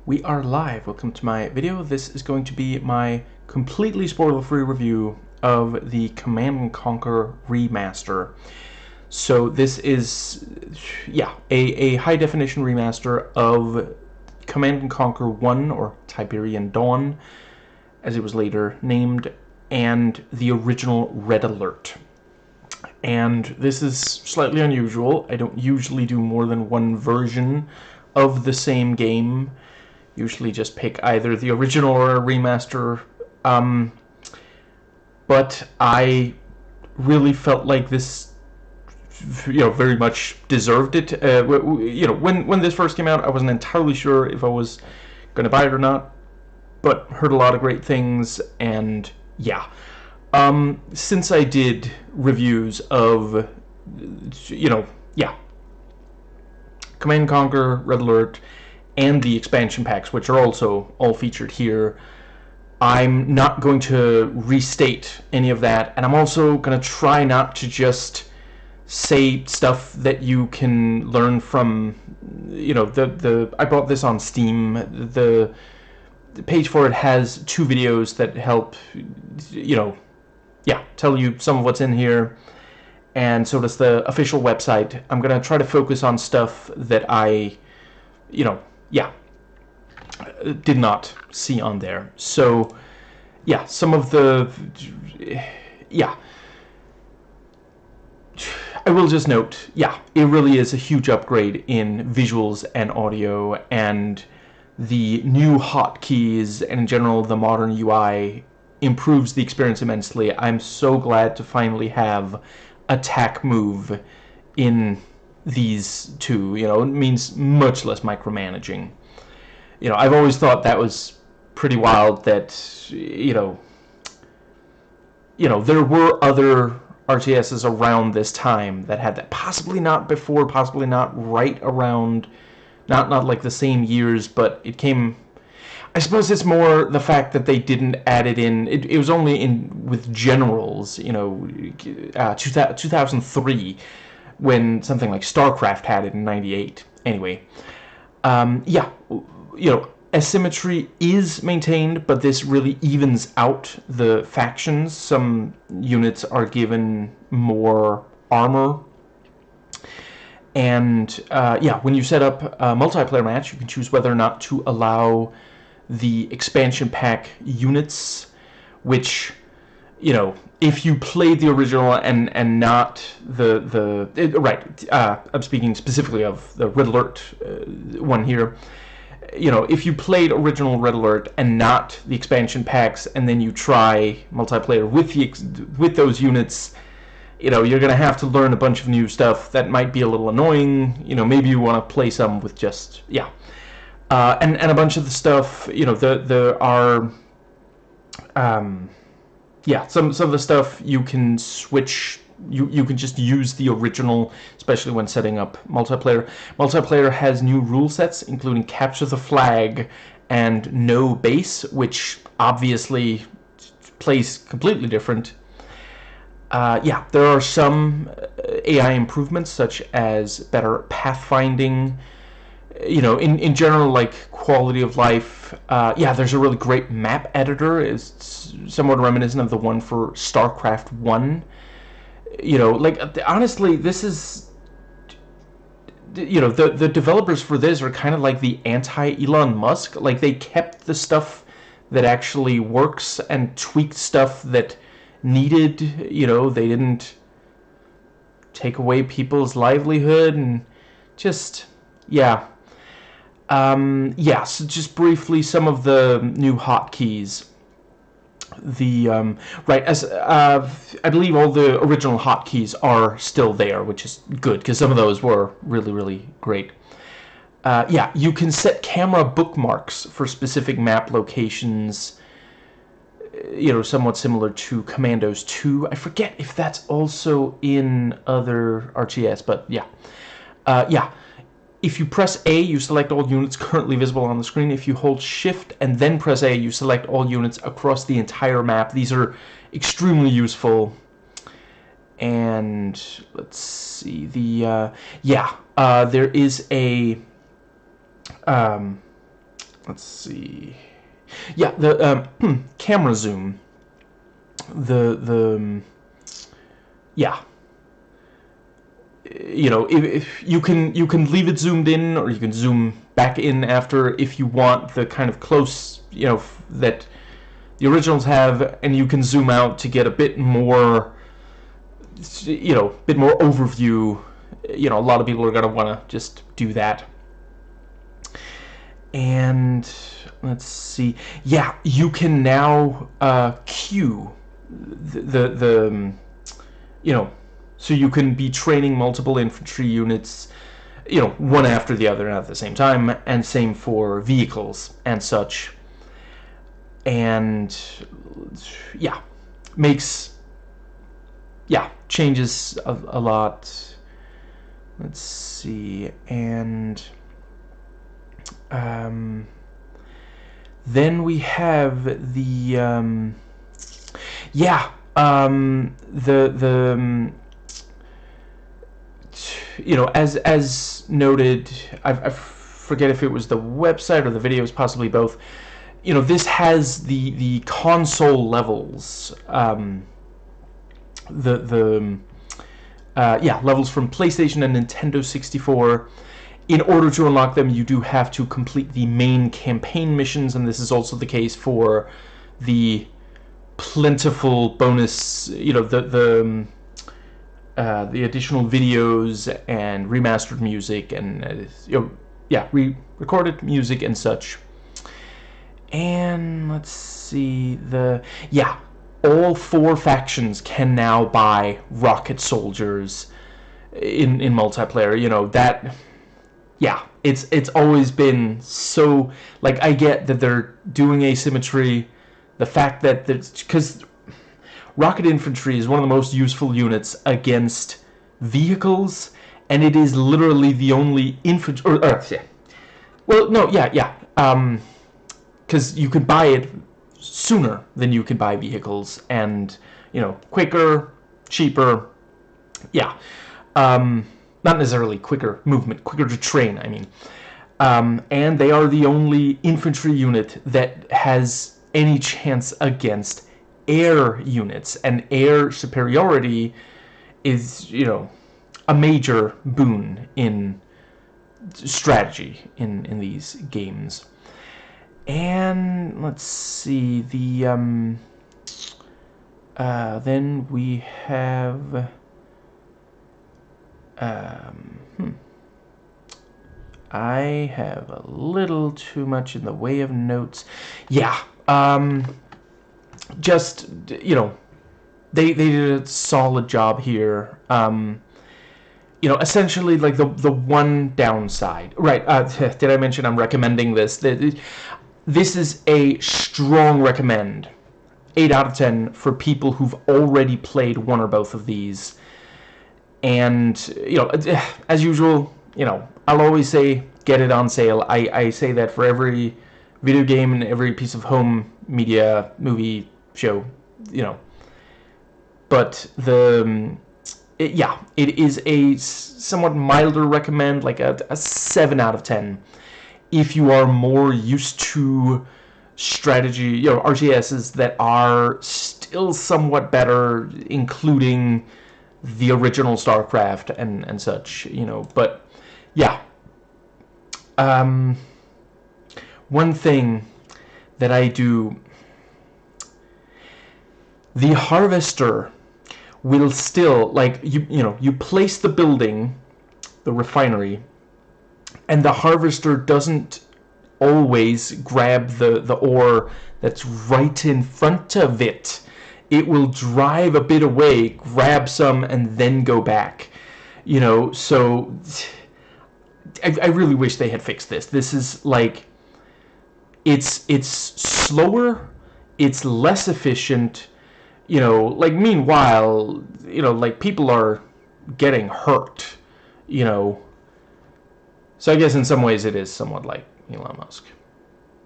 We are live. Welcome to my video. This is going to be my completely spoiler-free review of the Command & Conquer Remaster. So this is, a high-definition remaster of Command & Conquer 1, or Tiberian Dawn, as it was later named, and the original Red Alert. And this is slightly unusual. I don't usually do more than one version of the same game. Usually just pick either the original or a remaster. But I really felt like this, very much deserved it. When this first came out, I wasn't entirely sure if I was going to buy it or not, but heard a lot of great things, and yeah. Since I did reviews of, Command & Conquer, Red Alert, and the expansion packs, which are also all featured here, I'm not going to restate any of that, and I'm also going to try not to just say stuff that you can learn from, I bought this on Steam. The page for it has two videos that help, tell you some of what's in here, and so does the official website. I'm going to try to focus on stuff that I, did not see on there. So, some of the, I will just note, it really is a huge upgrade in visuals and audio, and the new hotkeys, and in general the modern UI improves the experience immensely. I'm so glad to finally have attack move in these two. It means much less micromanaging. I've always thought that was pretty wild that, there were other RTSs around this time that had that. Possibly not before, possibly not right around, not like the same years, but it came. I suppose it's more the fact that they didn't add it in. It was only in with Generals, 2003, when something like StarCraft had it in '98. Anyway, asymmetry is maintained, but this really evens out the factions. Some units are given more armor. And, when you set up a multiplayer match, you can choose whether or not to allow the expansion pack units, which, if you played the original and not I'm speaking specifically of the Red Alert one here. If you played original Red Alert and not the expansion packs, and then you try multiplayer with those units, you're going to have to learn a bunch of new stuff that might be a little annoying. Maybe you want to play some with just, and a bunch of the stuff, there are, some of the stuff you can switch. You can just use the original, especially when setting up multiplayer. Multiplayer has new rule sets, including capture the flag and no base, which obviously plays completely different. There are some AI improvements, such as better pathfinding. In general, like quality of life. There's a really great map editor. It's somewhat reminiscent of the one for StarCraft 1. Honestly, this is, the developers for this are kind of like the anti-Elon Musk. Like, they kept the stuff that actually works and tweaked stuff that needed. They didn't take away people's livelihood, and just, so just briefly, some of the new hotkeys. I believe all the original hotkeys are still there, which is good, because some of those were really, really great. You can set camera bookmarks for specific map locations, somewhat similar to Commandos 2. I forget if that's also in other RTS, but If you press A, you select all units currently visible on the screen. If you hold Shift and then press A, you select all units across the entire map. These are extremely useful. And let's see, there is a let's see. Yeah, the camera zoom. Yeah. You know, if you can leave it zoomed in, or you can zoom back in after if you want the kind of close, you know, that the originals have, and you can zoom out to get a bit more, you know, bit more overview. You know, a lot of people are going to want to just do that. And let's see. Yeah, you can now queue the you know, so you can be training multiple infantry units, you know, one after the other at the same time, and same for vehicles and such. And yeah, changes a lot. Let's see. And then we have the you know, as noted, I forget if it was the website or the videos, possibly both. You know, this has the console levels, levels from PlayStation and Nintendo 64. In order to unlock them, you do have to complete the main campaign missions, and this is also the case for the plentiful bonus, you know, the additional videos and remastered music and you know, yeah, recorded music and such. And let's see, all 4 factions can now buy rocket soldiers in multiplayer. You know, that, yeah, it's always been so, like, I get that they're doing asymmetry, the fact that because rocket infantry is one of the most useful units against vehicles, and it is literally the only infantry, because you can buy it sooner than you can buy vehicles, and, you know, quicker, cheaper, yeah. Not necessarily quicker movement, quicker to train, I mean. And they are the only infantry unit that has any chance against air units, and air superiority is, you know, a major boon in strategy in these games. And let's see, then we have I have a little too much in the way of notes. Yeah, just, you know, they did a solid job here. You know, essentially, like, the one downside, right? Did I mention I'm recommending this? This is a strong recommend, 8 out of 10 for people who've already played one or both of these. And, you know, as usual, you know, I'll always say get it on sale. I say that for every video game and every piece of home media, movie, show, you know. But it is a somewhat milder recommend, like a 7 out of 10. If you are more used to strategy, you know, RTSs that are still somewhat better, including the original StarCraft and such, you know. But yeah, one thing that I do, the harvester will still, like, you know, you place the building, the refinery, and the harvester doesn't always grab the ore that's right in front of it. It will drive a bit away, grab some, and then go back. You know, so I really wish they had fixed this. This is, like, it's slower, it's less efficient, you know, like, meanwhile, you know, like, people are getting hurt, you know. So I guess in some ways it is somewhat like Elon Musk.